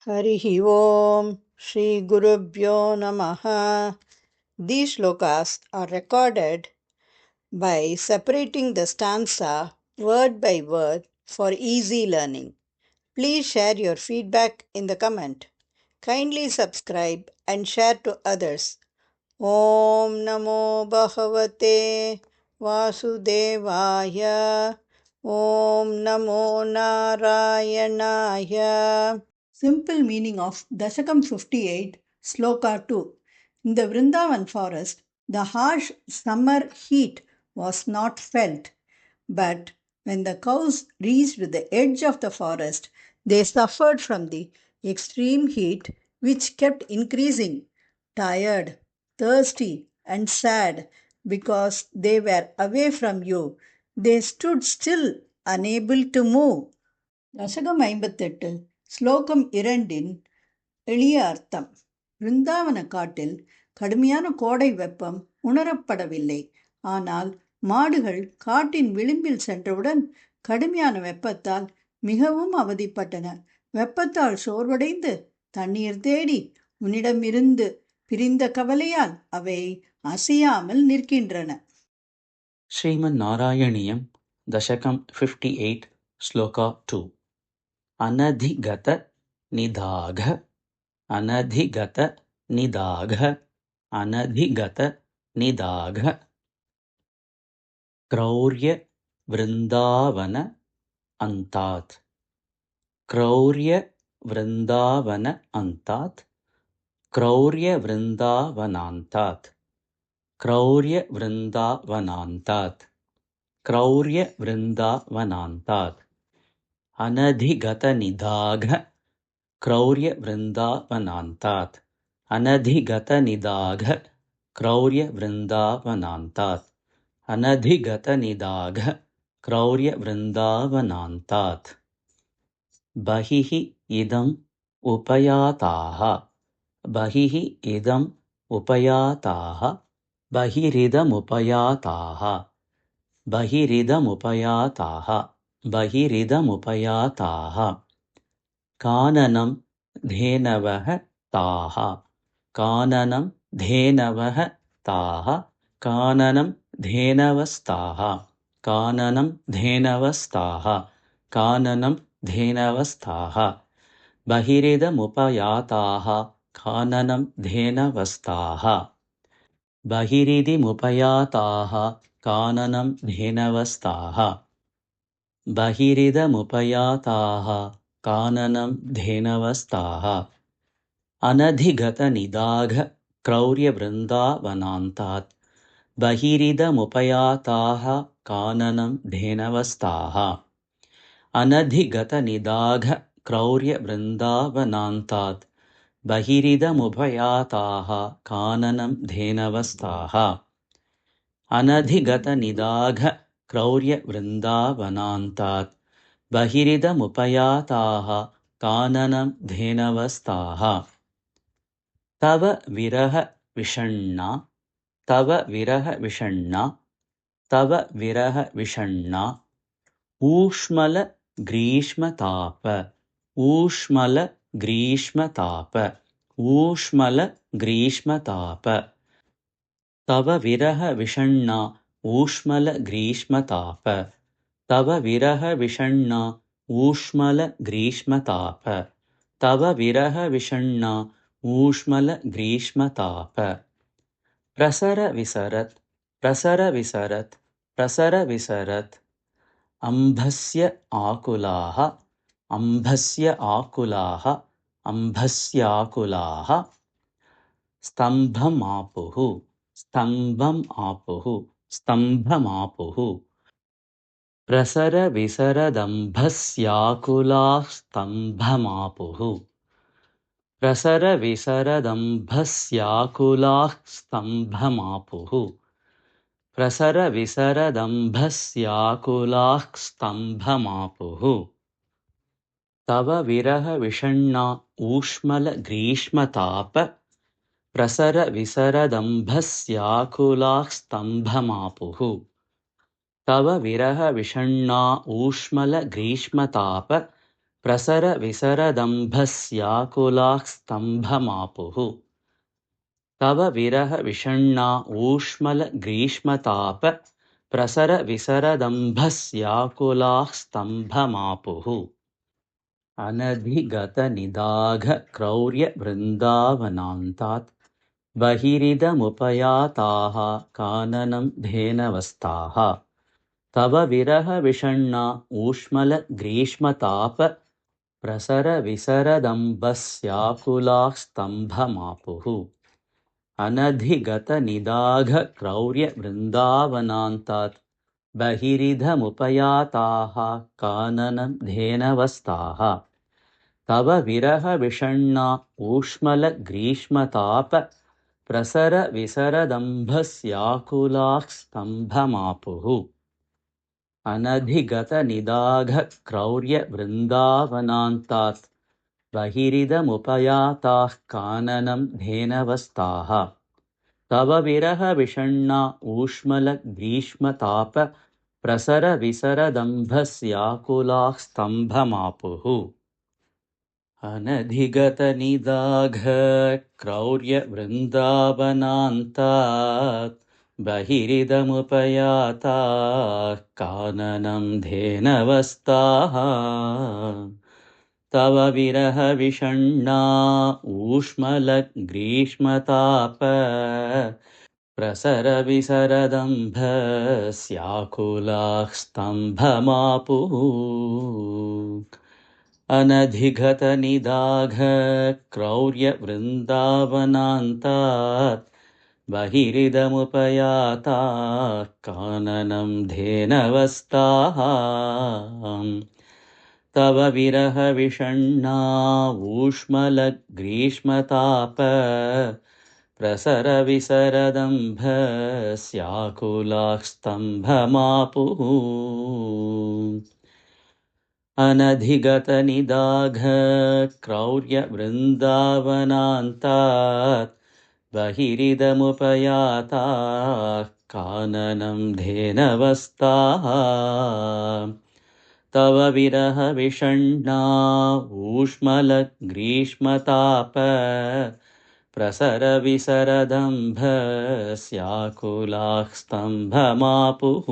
Harihi Om Shri Gurubhyo Namaha. These shlokas are recorded by separating the stanza word by word for easy learning. Please share your feedback in the comment. Kindly subscribe and share to others. Om Namo Bhagavate Vasudevaya. Om Namo Narayanaya. Simple meaning of Dashakam 58, Sloka 2. In the Vrindavan forest, the harsh summer heat was not felt, but when the cows reached the edge of the forest, they suffered from the extreme heat which kept increasing. Tired, thirsty, and sad because they were away from you, they stood still, unable to move. தசகம் 58 ஸ்லோகம் 2 எளிய அர்த்தம். விருந்தாவன காட்டில் கடுமையான கோடை வெப்பம் உணரப்படவில்லை. ஆனால் மாடுகள் காட்டின் விளிம்பில் சென்றவுடன் கடுமையான வெப்பத்தால் மிகவும் அவதிப்பட்டன. வெப்பத்தால் சோர்வடைந்து தண்ணீர் தேடி உன்னிடமிருந்து பிரிந்த கவலையால் அவை அசையாமல் நிற்கின்றன. ஸ்ரீமன் நாராயணியம் தசகம் 58 ஸ்லோகா 2 அனதிகத நிதாக அனதிகத நிதாக அனதிகத நிதாக க்ரௌர்ய விருந்தாவன அந்தாத் க்ரௌர்ய விருந்தாவன அந்தாத் க்ரௌர்ய விருந்தாவனாந்தாத் க்ரௌர்ய விருந்தாவனாந்தாத் க்ரௌர்ய விருந்தாவனாந்தாத் அனதிகத நிதாக க்ரௌர்ய விருந்தாவனாந்தாத் அனதிகத நிதாக க்ரௌர்ய விருந்தாவனாந்தாத் அனதிகத நிதாக க்ரௌர்ய விருந்தாவனாந்தாத் பஹிஹ இதம் உபயாதாஹ பஹிஹ இதம் உபயாதாஹ பஹிரிதமுபயாதாஹ பஹிரிதமுபயாதாஹ பஹிரிதமுபயாதாஹ கானனம் தேனவஹ தாஹ கானனம் தேனவஹ தாஹ கானனம் தேனவஸ்தாஹ கானனம் தேனவஸ்தாஹ கானனம் தேனவஸ்தாஹ பஹிரிதமுபயாதாஹ கானனம் தேனவஸ்தாஹ பஹிரிதிமுபயாதாஹ கானனம் தேனவஸ்தாஹ பஹிரிதமுபயாதாஹ கானனம் தேனவஸ்தாஹ அனதிகத நிதாக க்ரௌர்ய விருந்தாவனாந்தாத் பஹிரிதமுபயாதாஹ கானனம் தேனவஸ்தாஹ அனதிகத நிதாக க்ரௌர்ய விருந்தாவனாந்தாத் பஹிரிதமுபயாதாஹ கானனம் தேனவஸ்தாஹ அனதிகத நிதாக க்ரௌர்ய விருந்தாவனாந்தாத் பஹிரிதமுபயாதாஹ கானனம் தேனவஸ்தாஹ தவ விரஹ விஷண்ணா தவ விரஹ விஷண்ணா தவ விரஹ விஷண்ணா ஊஷ்மல கிரீஷ்மதாப ஊஷ்மல கிரீஷ்மதாப ஊஷ்மல கிரீஷ்மதாப தவ விரஹ விஷண்ணா ஊஷ்மல கிரீஷ்மதாப தவ விரஹ விஷண்ணா ஊஷ்மல கிரீஷ்மதாப தவ விரஹ விஷண்ணா ஊஷ்மல கிரீஷ்மதாப பிரசர விசரத் பிரசர விசரத் பிரசர விசரத் அம்பஸ்ய ஆகுலாஹ அம்பஸ்ய ஆகுலாஹ அம்பஸ்யாகுலாஹ ஸ்தம்பமாபுஹு ஸ்தம்பம் ஆபுஹு ஸ்தம்பமாபுஹு பிரசர விசரதம்பஸ்யாகுலாः ஸ்தம்பமாபுஹு பிரசர விசரதம்பஸ்யாகுலாः ஸ்தம்பமாபுஹு பிரசர விசரதம்பஸ்யாகுலாः ஸ்தம்பமாபுஹு தவ விரஹ விஷண்ணா ஊஷ்மல கிரீஷ்மதாப பிரசர விசரதம்பஸ்யாகுலாः ஸ்தம்பமாபுஹு தவ விரஹ விஷண்ணா ஊஷ்மல கிரீஷ்மதாப प्रसरविसरदम्भस्याकुलाः स्तम्भमापुः तव विरहविषण्णा ऊष्मलग्रीष्मताप प्रसरविसरदम्भस्याकुलाः स्तम्भमापुः अनधिगतनिदाघक्रौर्यवृन्दावनान्तात् बहिरिदमुपयाताः काननं धेनवस्ताः तव विरहविषण्णा ऊष्मलग्रीष्मताप प्रसरविसरदम्भस्याकुलाः स्तम्भमापुः अनधिगतनिदाघक्रौर्यवृन्दावनान्तात् बहिरिदमुपयाताः काननं धेनवस्ताः तव विरहविषण्णा ऊष्मलग्रीष्मताप प्रसरविसरदम्भस्याकुलाः स्तम्भमापुः अनधिगतनिदाघक्रौर्यवृन्दावनान्तात् बहिरिदमुपयाताः काननं धेनवस्ताः तव विरहविषण्णा ऊष्मलग्रीष्मताप प्रसरविसरदम्भस्याकुलाः स्तम्भमापुः अनधिगतनिदाघक्रौर्यवृन्दावनान्तात् बहिरिदमुपयाताः काननं धेनवस्ताः तव विरहविषण्णा ऊष्मलग्रीष्मताप प्रसरविसरदम्भस्याकुलाः स्तम्भमापुः अनधिगतनिदाघक्रौर्यवृन्दावनान्तात् बहिरिदमुपयाताः काननं धेनवस्ताः तव विरहविषण्णा ऊष्मलग्रीष्मताप प्रसरविसरदम्भस्याकुलाः स्तम्भमापुः अनधिगतनिदाघक्रौर्यवृन्दावनान्तात् बहिरिदमुपयाताः काननं धेनवस्ताः तव विरहविषण्णा ऊष्मलग्रीष्मताप प्रसरविसरदम्भस्याकुलाः स्तम्भमापुः